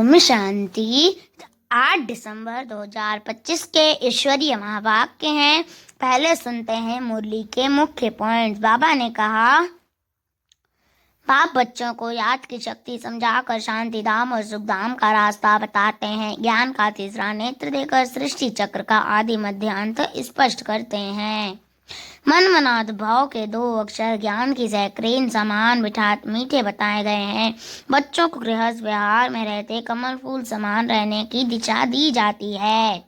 ओम शांति। 8 दिसंबर 2025 के ईश्वरीय महावाक्य हैं। पहले सुनते हैं मुरली के मुख्य पॉइंट्स। बाबा ने कहा, बाप बच्चों को याद की शक्ति समझाकर शांति धाम और सुख धाम का रास्ता बताते हैं। ज्ञान का तीसरा नेत्र देकर सृष्टि चक्र का आदि मध्य अंत स्पष्ट करते हैं। मन मनाद भाव के 2 अक्षर ज्ञान की सैक्रीन समान मीठे बताए गए हैं। बच्चों को गृहस्थ व्यवहार में रहते कमल फूल समान रहने की दिशा दी जाती है।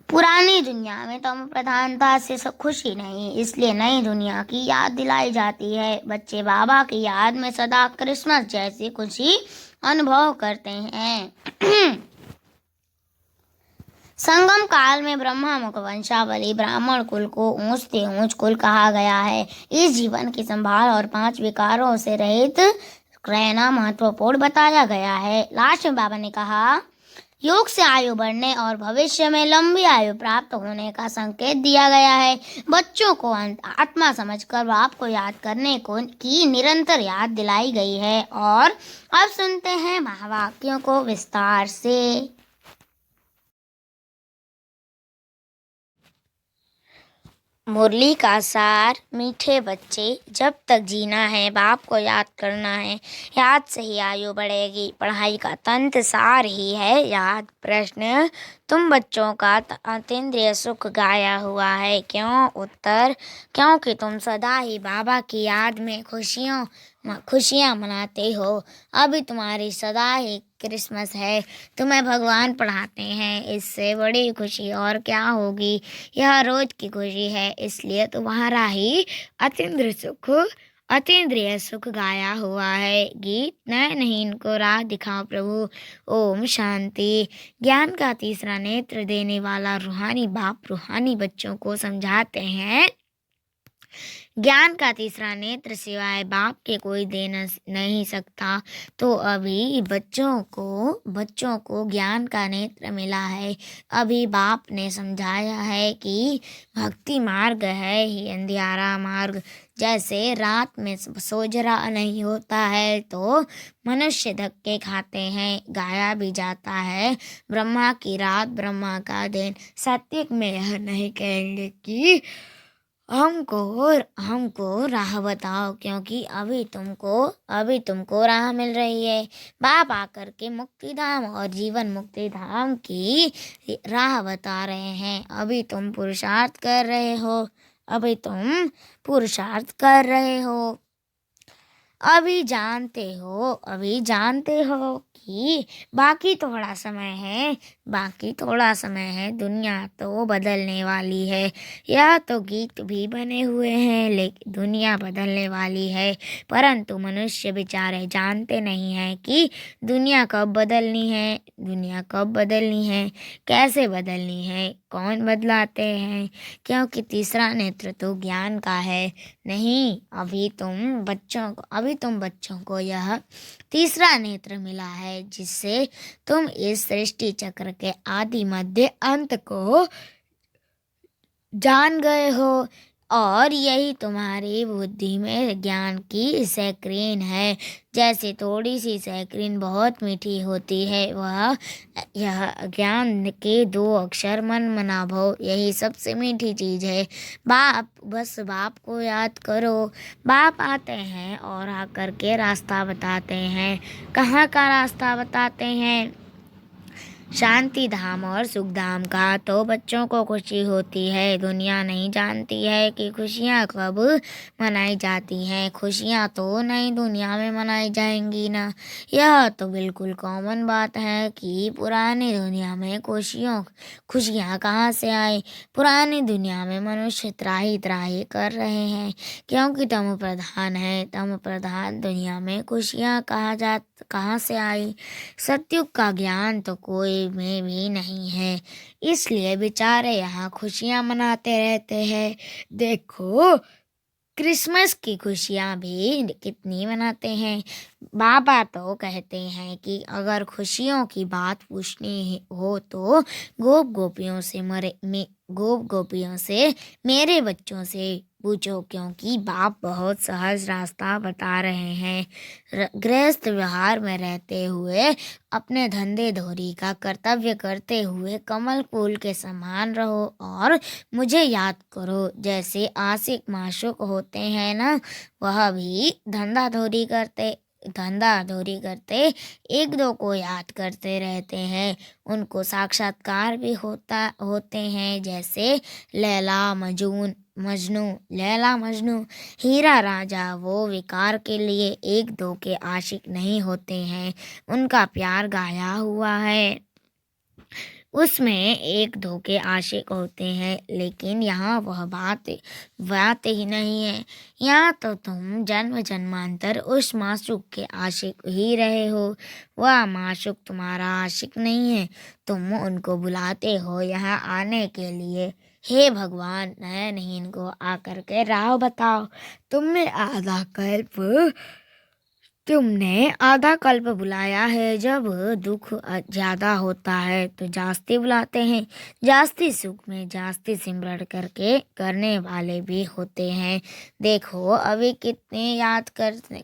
पुरानी दुनिया में तम प्रधानता से खुशी नहीं, इसलिए नई दुनिया की याद दिलाई जाती है। बच्चे बाबा की याद में सदा क्रिसमस जैसी खुशी अनुभव करते हैं। संगम काल में ब्रह्मा मुख वंशावली ब्राह्मण कुल को ऊंचते ऊंच कुल कहा गया है। इस जीवन की संभाल और 5 विकारों से रहित रहना महत्वपूर्ण बताया गया है। लास्ट में बाबा ने कहा, योग से आयु बढ़ने और भविष्य में लंबी आयु प्राप्त होने का संकेत दिया गया है। बच्चों को आत्मा समझकर बाप को याद करने की निरंतर याद दिलाई गई है। और अब सुनते हैं महावाक्यों को विस्तार से। मुरली का सार, मीठे बच्चे, जब तक जीना है बाप को याद करना है। याद से ही आयु बढ़ेगी। पढ़ाई का तंत्र सार ही है याद। प्रश्न, तुम बच्चों का अतीन्द्रिय सुख गाया हुआ है, क्यों? उत्तर, क्योंकि तुम सदा ही बाबा की याद में खुशियाँ मनाते हो। अभी तुम्हारी सदा ही क्रिसमस है, तुम्हें भगवान पढ़ाते हैं, इससे बड़ी खुशी और क्या होगी। यह रोज की खुशी है, इसलिए तुम्हारा ही अतीन्द्रिय सुख गाया हुआ है। गीत, नहीं इनको राह दिखाओ प्रभु। ओम शांति। ज्ञान का तीसरा नेत्र देने वाला रूहानी बाप रूहानी बच्चों को समझाते हैं, ज्ञान का तीसरा नेत्र सिवाय बाप के कोई दे नहीं सकता। तो अभी बच्चों को ज्ञान का नेत्र मिला है। अभी बाप ने समझाया है कि भक्ति मार्ग है ही अंधियारा मार्ग। जैसे रात में सोजरा नहीं होता है तो मनुष्य धक्के खाते हैं। गाया भी जाता है, ब्रह्मा की रात ब्रह्मा का दिन। सत्य में यह नहीं कहेंगे कि हमको राह बताओ, क्योंकि अभी तुमको राह मिल रही है। बाप आकर के मुक्ति धाम और जीवन मुक्ति धाम की राह बता रहे हैं। अभी तुम पुरुषार्थ कर रहे हो। अभी जानते हो कि बाकी थोड़ा समय है। दुनिया तो बदलने वाली है। यह तो गीत भी बने हुए हैं, लेकिन दुनिया बदलने वाली है। परंतु मनुष्य बेचारे जानते नहीं हैं कि दुनिया कब बदलनी है, कैसे बदलनी है, कौन बदलाते हैं। क्योंकि तीसरा नेत्र तो ज्ञान का है नहीं। अभी तुम बच्चों को यह तीसरा नेत्र मिला है, जिससे तुम इस सृष्टि चक्र के आदि मध्य अंत को जान गए हो। और यही तुम्हारी बुद्धि में ज्ञान की सैक्रीन है। जैसे थोड़ी सी सैक्रीन बहुत मीठी होती है, यह ज्ञान के 2 अक्षर मन मना भव, यही सबसे मीठी चीज़ है। बस बाप को याद करो। बाप आते हैं और आकर के रास्ता बताते हैं। कहाँ का रास्ता बताते हैं? शांति धाम और सुख धाम का। तो बच्चों को खुशी होती है। दुनिया नहीं जानती है कि खुशियाँ कब मनाई जाती हैं। खुशियाँ तो नई दुनिया में मनाई जाएंगी ना। यह तो बिल्कुल कॉमन बात है कि पुरानी दुनिया में खुशियाँ कहाँ से आई। पुरानी दुनिया में मनुष्य त्राही कर रहे हैं, क्योंकि तम प्रधान है। तम प्रधान दुनिया में खुशियाँ कहाँ से आई। सतयुग का ज्ञान तो कोई में भी नहीं है, इसलिए बेचारे यहाँ खुशियाँ मनाते रहते हैं। देखो, क्रिसमस की खुशियाँ भी कितनी मनाते हैं। बाबा तो कहते हैं कि अगर खुशियों की बात पूछनी हो तो गोपियों से गोप गोपियों से, मेरे बच्चों से पूछो, क्योंकि बाप बहुत सहज रास्ता बता रहे हैं। गृहस्थ व्यवहार में रहते हुए अपने धंधे धोरी का कर्तव्य करते हुए कमल फूल के समान रहो और मुझे याद करो। जैसे आशिक माशूक होते हैं ना, वह भी धंधा धोरी करते एक दो को याद करते रहते हैं। उनको साक्षात्कार भी होते हैं, जैसे लैला मजनू लैला मजनू, हीरा राजा। वो विकार के लिए एक दो के आशिक नहीं होते हैं, उनका प्यार गाया हुआ है, उसमें एक दो के आशिक होते हैं। लेकिन यहाँ वह बात ही नहीं है। यहाँ तो तुम जन्म जन्मांतर उस माशूक के आशिक ही रहे हो, वह माशूक तुम्हारा आशिक नहीं है। तुम उनको बुलाते हो यहाँ आने के लिए। हे भगवान, नयन हीन को आकर के राह बताओ। तुमने आधा कल्प बुलाया है। जब दुख ज्यादा होता है तो जास्ती बुलाते हैं। जास्ती सुख में जास्ती सिमरण करने वाले भी होते हैं। देखो अभी कितने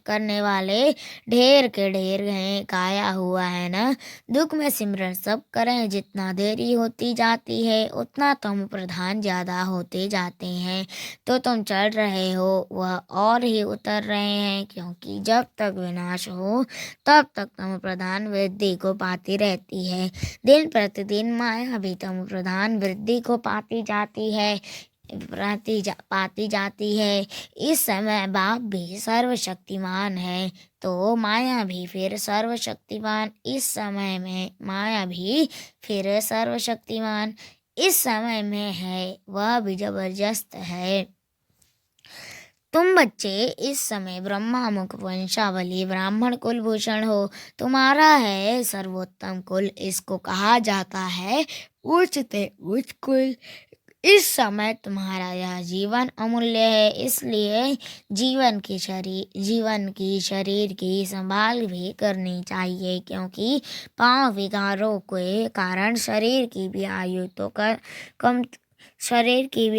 करने वाले ढेर के ढेर हैं, गाया हुआ है ना। दुख में सिमरण सब करें, जितना देरी होती जाती है उतना तुम प्रधान ज्यादा होते जाते हैं। तो तुम चढ़ रहे हो, वह और ही उतर रहे हैं, क्योंकि जब तक विनाश हो तब तक तम प्रधान वृद्धि को पाती रहती है। दिन प्रतिदिन माया भी तम प्रधान वृद्धि को पाती जाती है। इस समय बाप भी सर्वशक्तिमान है, तो माया भी फिर सर्वशक्तिमान। इस समय में है, वह भी जबरदस्त है। तुम बच्चे इस समय ब्रह्मामुख वंशावली ब्राह्मण कुलभूषण हो। तुम्हारा है सर्वोत्तम कुल, इसको कहा जाता है उच्चते उच्च कुल। इस समय तुम्हारा यह जीवन अमूल्य है, इसलिए जीवन की शरीर की संभाल भी करनी चाहिए, क्योंकि पांव विकारों के कारण शरीर की भी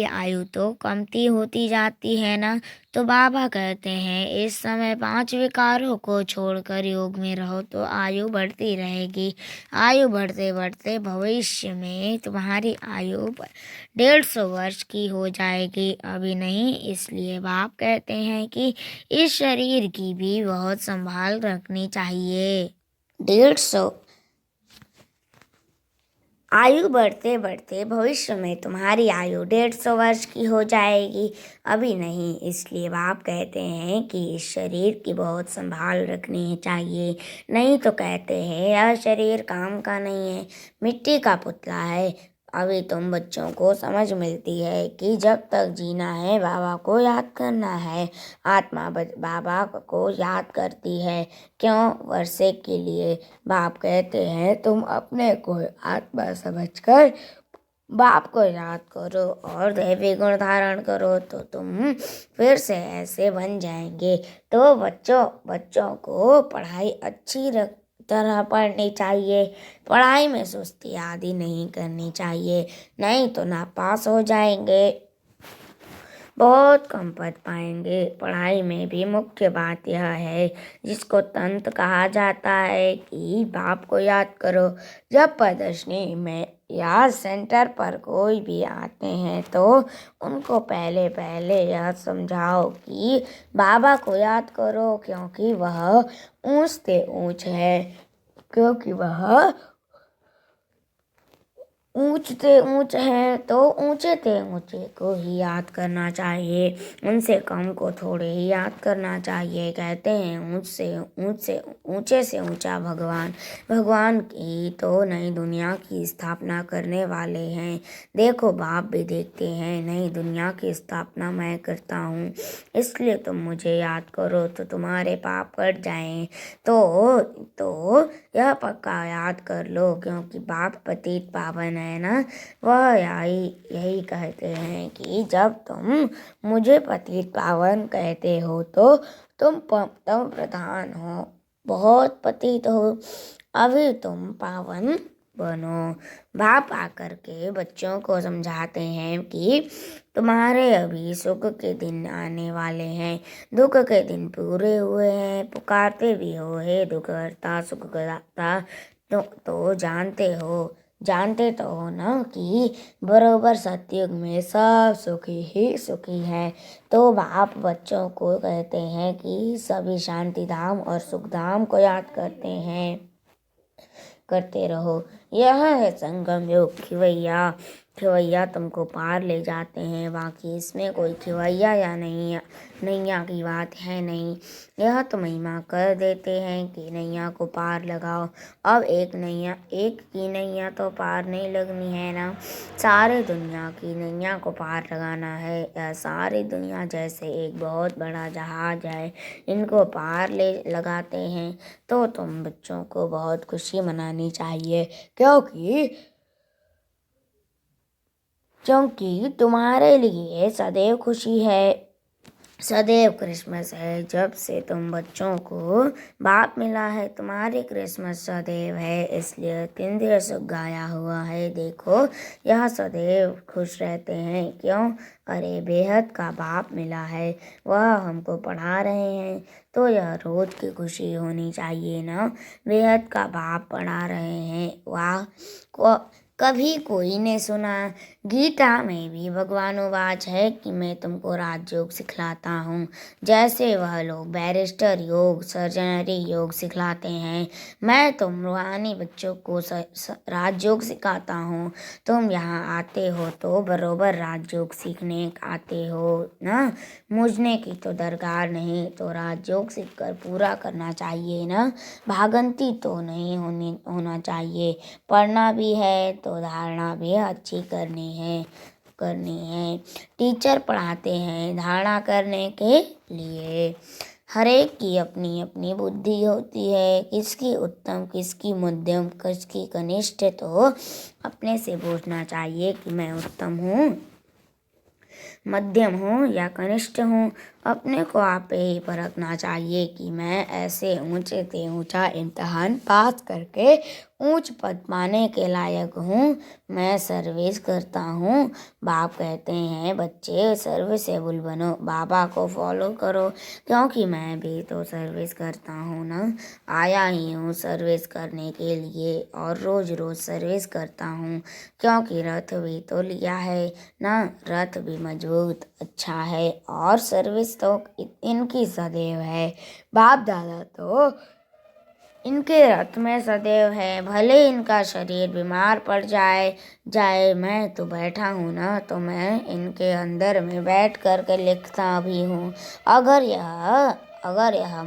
आयु तो कमती होती जाती है ना। तो बाबा कहते हैं इस समय 5 विकारों को छोड़कर योग में रहो तो आयु बढ़ती रहेगी। आयु बढ़ते बढ़ते भविष्य में तुम्हारी आयु 150 वर्ष की हो जाएगी, अभी नहीं। इसलिए बाप कहते हैं कि इस शरीर की भी बहुत संभाल रखनी चाहिए। 150 आयु बढ़ते बढ़ते भविष्य में तुम्हारी आयु 150 वर्ष की हो जाएगी, अभी नहीं। इसलिए बाप कहते हैं कि इस शरीर की बहुत संभाल रखनी चाहिए, नहीं तो कहते हैं यह शरीर काम का नहीं है, मिट्टी का पुतला है। अभी तुम बच्चों को समझ मिलती है कि जब तक जीना है बाबा को याद करना है। आत्मा बाबा को याद करती है, क्यों? वर्षे के लिए। बाप कहते हैं तुम अपने को आत्मा समझकर बाप को याद करो और दैवी गुण धारण करो, तो तुम फिर से ऐसे बन जाएंगे। तो बच्चों को पढ़ाई अच्छी तरह पढ़नी चाहिए। पढ़ाई में सुस्ती आदि नहीं करनी चाहिए, नहीं तो नापास हो जाएंगे, बहुत कम पद पाएंगे। पढ़ाई में भी मुख्य बात यह है, जिसको तंत्र कहा जाता है, कि बाप को याद करो। जब प्रदर्शनी में या सेंटर पर कोई भी आते हैं तो उनको पहले पहले यह समझाओ कि बाबा को याद करो, क्योंकि वह ऊंच से ऊंच है, तो ऊंचे से ऊंचे को ही याद करना चाहिए, उनसे कम को थोड़े ही याद करना चाहिए। कहते हैं ऊंचे से ऊंचा भगवान की तो नई दुनिया की स्थापना करने वाले हैं। देखो बाप भी देखते हैं, नई दुनिया की स्थापना मैं करता हूँ, इसलिए तुम मुझे याद करो तो तुम्हारे पाप कट जाएं। तो यह पक्का याद कर लो, क्योंकि बाप पतित पावन है ना। वह यही कहते हैं कि जब तुम मुझे पतित पावन कहते हो तो तुम प्रधान हो, बहुत पतित हो। अभी तुम पावन बनो। बाप आकर के बच्चों को समझाते हैं कि तुम्हारे अभी सुख के दिन आने वाले हैं, दुख के दिन पूरे हुए हैं। पुकारते भी हो हे दुख हरता सुख दाता, तो जानते तो हो ना कि बरोबर सतयुग में सब सुखी ही सुखी है। तो बाप बच्चों को कहते हैं कि सभी शांति धाम और सुख धाम को याद करते रहो। यह है संगम युग। खिवैया खिवैया तुमको पार ले जाते हैं, बाकी इसमें कोई खिवैया या नैया की बात है नहीं। यह तो महिमा कर देते हैं कि नैया को पार लगाओ। अब एक की नैया तो पार नहीं लगनी है ना, सारे दुनिया की नैया को पार लगाना है। यह सारी दुनिया जैसे एक बहुत बड़ा जहाज है, इनको पार ले लगाते हैं। तो तुम बच्चों को बहुत खुशी मनानी चाहिए, क्योंकि तुम्हारे लिए सदैव खुशी है, सदैव क्रिसमस है। जब से तुम बच्चों को बाप मिला है, तुम्हारी क्रिसमस सदैव है, इसलिए तिंद्र सुख गाया हुआ है। देखो, यह सदैव खुश रहते हैं। क्यों? अरे बेहद का बाप मिला है, वह हमको पढ़ा रहे हैं, तो यह रोज की खुशी होनी चाहिए ना। बेहद का बाप पढ़ा रहे हैं, वाह। कभी कोई ने सुना? गीता में भी भगवानुवाच है कि मैं तुमको राजयोग सिखलाता हूँ, जैसे वह लोग बैरिस्टर योग, सर्जनरी योग सिखलाते हैं, मैं तुम रूहानी बच्चों को राजयोग सिखाता हूँ। तुम यहाँ आते हो तो बरोबर राजयोग सीखने आते हो ना, मुझने की तो दरकार नहीं, तो राजयोग सीखकर पूरा करना चाहिए ना। भागंती तो नहीं होना चाहिए। पढ़ना भी है तो धारणा भी अच्छी करनी है। टीचर पढ़ाते हैं धारणा करने के लिए। हर एक की अपनी अपनी बुद्धि होती है, किसकी उत्तम, किसकी मध्यम, किसकी कनिष्ठ। तो अपने से पूछना चाहिए कि मैं उत्तम हूँ, मध्यम हूँ या कनिष्ठ हूँ। अपने को आप ही परखना चाहिए कि मैं ऐसे ऊंचे से ऊंचा इम्तहान पास करके ऊंच पद पाने के लायक हूँ। मैं सर्विस करता हूँ। बाप कहते हैं बच्चे सर्विसेबल बनो, बाबा को फॉलो करो, क्योंकि मैं भी तो सर्विस करता हूँ ना। आया ही हूँ सर्विस करने के लिए और रोज रोज सर्विस करता हूँ, क्योंकि रथ भी तो लिया है ना, रथ भी मजबूत अच्छा है और सर्विस तो इनकी सदैव है। बाप दादा तो इनके रथ में सदैव है, भले इनका शरीर बीमार पड़ जाए मैं तो बैठा हूँ ना, तो मैं इनके अंदर में बैठ कर के लिखता भी हूँ। अगर यह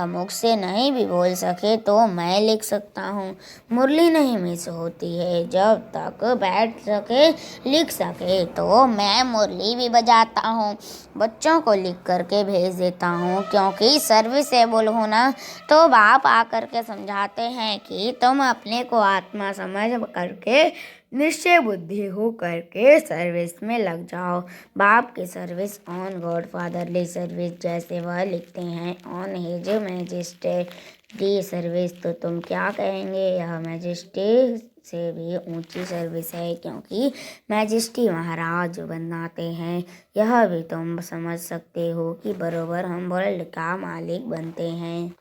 मुख से नहीं भी बोल सके तो मैं लिख सकता हूँ। मुरली नहीं मिस होती है, जब तक बैठ सके लिख सके तो मैं मुरली भी बजाता हूँ, बच्चों को लिख करके भेज देता हूँ, क्योंकि सर्विसेबल होना। तो बाप आकर के समझाते हैं कि तुम अपने को आत्मा समझ करके निश्चय बुद्धि हो करके सर्विस में लग जाओ। बाप की service on God fatherly service, जैसे वह लिखते हैं ऑन हिज मैजेस्टी सर्विस, तो तुम क्या कहेंगे? यह मैजेस्टी से भी ऊंची सर्विस है, क्योंकि मैजेस्टी महाराज बनाते हैं। यह भी तुम समझ सकते हो कि बरोबर हम वर्ल्ड का मालिक बनते हैं।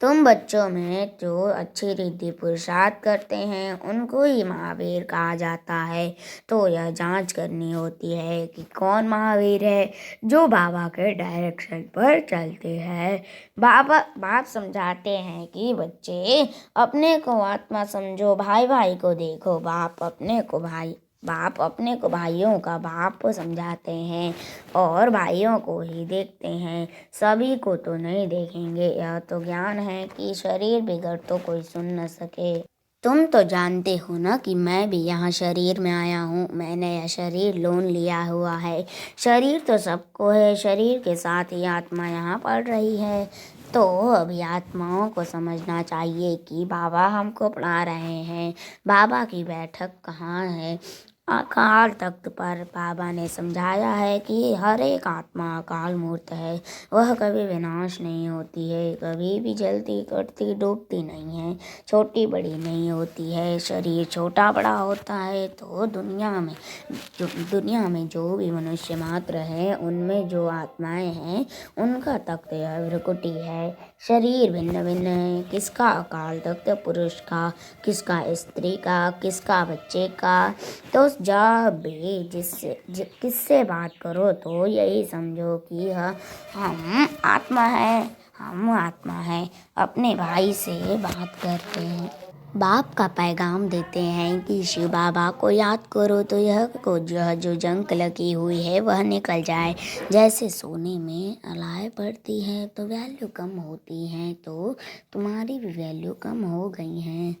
तुम बच्चों में जो अच्छी रिद्धि पुरुषार्थ करते हैं उनको ही महावीर कहा जाता है। तो यह जांच करनी होती है कि कौन महावीर है, जो बाबा के डायरेक्शन पर चलते हैं। बाप समझाते हैं कि बच्चे अपने को आत्मा समझो, भाई भाई को देखो। बाप अपने को भाइयों का बाप समझाते हैं और भाइयों को ही देखते हैं, सभी को तो नहीं देखेंगे। यह तो ज्ञान है कि शरीर बिगड़ तो कोई सुन न सके। तुम तो जानते हो ना कि मैं भी यहाँ शरीर में आया हूँ, मैंने यह शरीर लोन लिया हुआ है। शरीर तो सबको है, शरीर के साथ ही आत्मा यहाँ पढ़ रही है। तो अभी आत्माओं को समझना चाहिए कि बाबा हमको पढ़ा रहे हैं, बाबा की बैठक कहाँ है। अकाल तख्त पर बाबा ने समझाया है कि हर एक आत्मा अकाल मूर्त है। वह कभी विनाश नहीं होती है, कभी भी जलती कटती डूबती नहीं है, छोटी बड़ी नहीं होती है। शरीर छोटा बड़ा होता है तो दुनिया में जो भी मनुष्य मात्र है, उनमें जो आत्माएं हैं, उनका तख्त यह भ्रकुटी है। शरीर भिन्न भिन्न है, किसका अकाल तख्त पुरुष का, किसका स्त्री का, किसका बच्चे का। तो जब भी किससे बात करो तो यही समझो कि हम आत्मा है, हम आत्मा है। अपने भाई से बात करते हैं, बाप का पैगाम देते हैं कि शिव बाबा को याद करो तो यह जो जंग लगी हुई है वह निकल जाए। जैसे सोने में अलाय पड़ती है तो वैल्यू कम होती है, तो तुम्हारी भी वैल्यू कम हो गई है,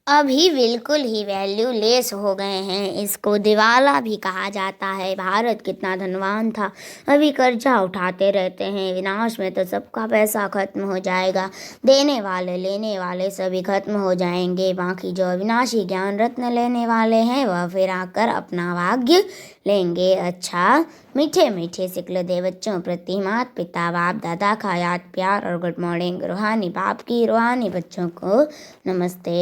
अभी बिल्कुल ही वैल्यू लेस हो गए हैं। इसको दिवाला भी कहा जाता है। भारत कितना धनवान था, अभी कर्जा उठाते रहते हैं। विनाश में तो सबका पैसा खत्म हो जाएगा, देने वाले लेने वाले सभी खत्म हो जाएंगे। बाकी जो अविनाशी ज्ञान रत्न लेने वाले हैं वह फिर आकर अपना भाग्य लेंगे। अच्छा, मीठे मीठे सिकल दे बच्चों प्रति माता पिता बाप दादा का याद प्यार और गुड मॉर्निंग। रूहानी बाप की रूहानी बच्चों को नमस्ते।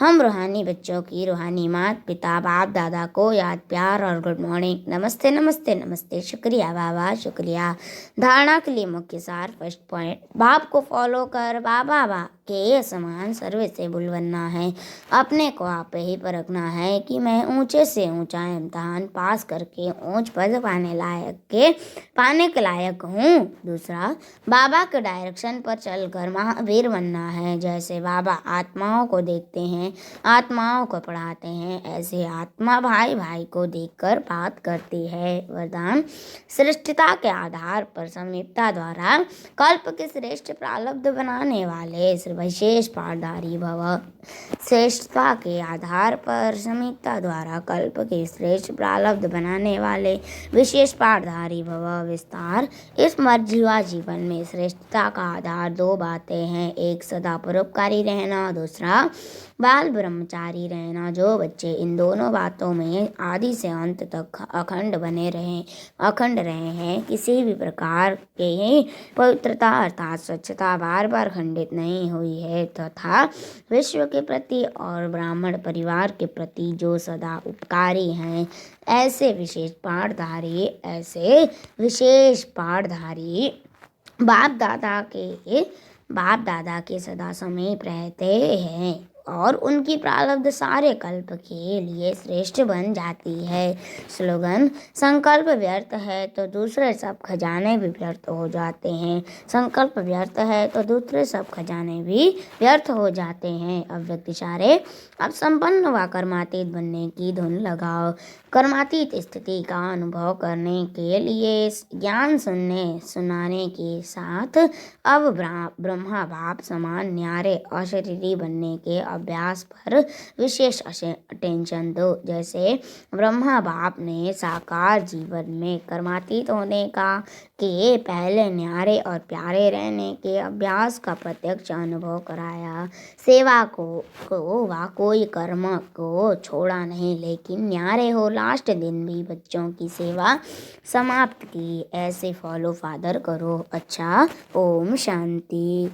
हम रूहानी बच्चों की रूहानी माता पिता बाप दादा को याद प्यार और गुड मॉर्निंग। नमस्ते नमस्ते नमस्ते, शुक्रिया बाबा शुक्रिया। धारणा के लिए मुख्य सार फर्स्ट पॉइंट, बाप को फॉलो कर बाबा के समान सर्विसेबल बनना है। अपने को आप ही परखना है कि मैं ऊंचे से ऊंचा इम्तहान पास करके ऊंच पद पाने के लायक हूँ। दूसरा, बाबा के डायरेक्शन पर चलकर महावीर बनना है। जैसे बाबा आत्माओं को देखते हैं, आत्माओं को पढ़ाते हैं, ऐसे आत्मा भाई भाई को देखकर बात करती है। वरदान, श्रेष्ठता के आधार पर समीपता द्वारा कल्प के श्रेष्ठ प्रारब्ध बनाने वाले विशेष पाठधारी भव। श्रेष्ठता के आधार पर समीपता द्वारा कल्प के श्रेष्ठ प्रारब्ध बनाने वाले विशेष पाठधारी भव। विस्तार, इस मर्जीवा जीवन में श्रेष्ठता का आधार दो बातें हैं, एक सदा परोपकारी रहना, दूसरा बाल ब्रह्मचारी रहना। जो बच्चे इन दोनों बातों में आदि से अंत तक अखंड रहे हैं, किसी भी प्रकार के पवित्रता अर्थात स्वच्छता बार बार खंडित नहीं हुई है, तथा विश्व के प्रति और ब्राह्मण परिवार के प्रति जो सदा उपकारी हैं, ऐसे विशेष पाठधारी बाप दादा के सदा समीप रहते हैं और उनकी प्रारब्ध सारे कल्प के लिए श्रेष्ठ बन जाती है। स्लोगन, संकल्प व्यर्थ है तो दूसरे सब खजाने भी व्यर्थ हो जाते हैं, संकल्प व्यर्थ है तो दूसरे सब खजाने भी व्यर्थ हो जाते हैं। अव्यक्त इशारे, अब संपन्न व कर्मातीत बनने की धुन लगाओ। कर्मातीत स्थिति का अनुभव करने के लिए ज्ञान सुनाने के साथ अब ब्रह्मा बाप समान न्यारे अशरीरी बनने के अभ्यास पर विशेष अटेंशन दो। जैसे ब्रह्मा बाप ने साकार जीवन में कर्मातीत होने के पहले न्यारे और प्यारे रहने के अभ्यास का प्रत्यक्ष अनुभव कराया। सेवा को व कोई कर्म को छोड़ा नहीं, लेकिन न्यारे हो लास्ट दिन भी बच्चों की सेवा समाप्त की। ऐसे फॉलो फादर करो। अच्छा, ओम शांति।